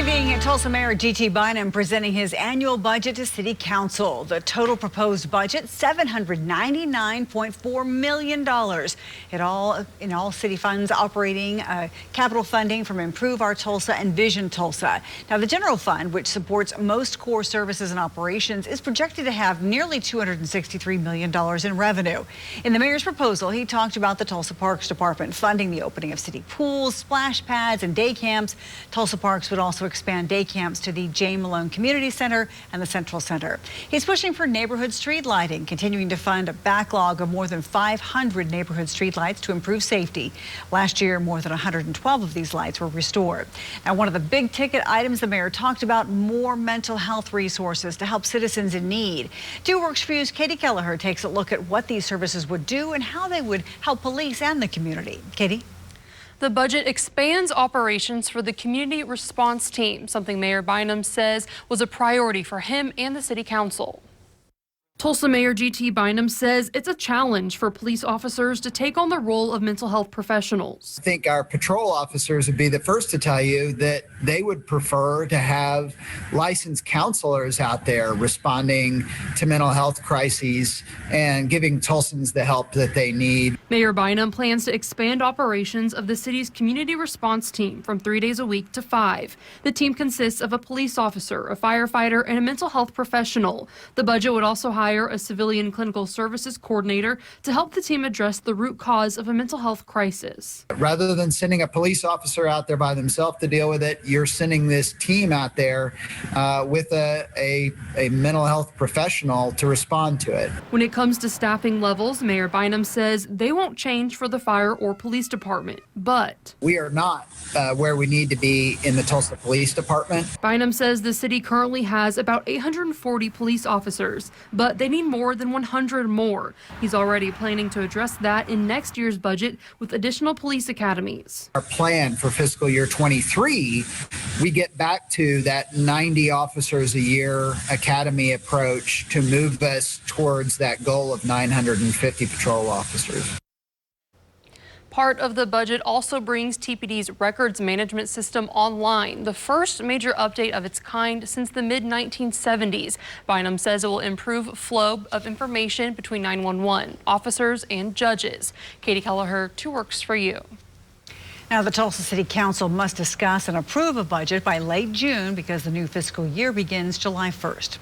evening, Tulsa Mayor G.T. Bynum presenting his annual budget to City Council. The total proposed budget, $799.4 million. In all city funds operating capital funding from Improve Our Tulsa and Vision Tulsa. Now, the general fund, which supports most core services and operations, is projected to have nearly $263 million in revenue. In the mayor's proposal, he talked about the Tulsa Parks Department funding the opening of city pools, splash pads, and day camps. Tulsa Parks would also expand day camps to the Jane Malone Community Center and the Central Center. He's pushing for neighborhood street lighting, continuing to fund a backlog of more than 500 neighborhood street lights to improve safety. Last year, more than 112 of these lights were restored. Now, one of the big ticket items the mayor talked about, more mental health resources to help citizens in need. 2 Works For You's Katie Kelleher takes a look at what these services would do and how they would help police and the community. Katie? The budget expands operations for the community response team, something Mayor Bynum says was a priority for him and the city council. Tulsa Mayor G.T. Bynum says it's a challenge for police officers to take on the role of mental health professionals. I think our patrol officers would be the first to tell you that they would prefer to have licensed counselors out there responding to mental health crises and giving Tulsans the help that they need. Mayor Bynum plans to expand operations of the city's community response team from 3 days a week to 5. The team consists of a police officer, a firefighter, and a mental health professional. The budget would also hire a civilian clinical services coordinator to help the team address the root cause of a mental health crisis. Rather than sending a police officer out there by themselves to deal with it, you're sending this team out there with a mental health professional to respond to it. When it comes to staffing levels, Mayor Bynum says they won't change for the fire or police department, but we are not where we need to be in the Tulsa Police Department. Bynum says the city currently has about 840 police officers, but they need more than 100 more. He's already planning to address that in next year's budget with additional police academies. Our plan for fiscal year 23, we get back to that 90 officers a year academy approach to move us towards that goal of 950 patrol officers. Part of the budget also brings TPD's records management system online, the first major update of its kind since the mid-1970s. Bynum says it will improve flow of information between 911 officers and judges. Katie Kelleher, 2 Works For You. Now, the Tulsa City Council must discuss and approve a budget by late June because the new fiscal year begins July 1st.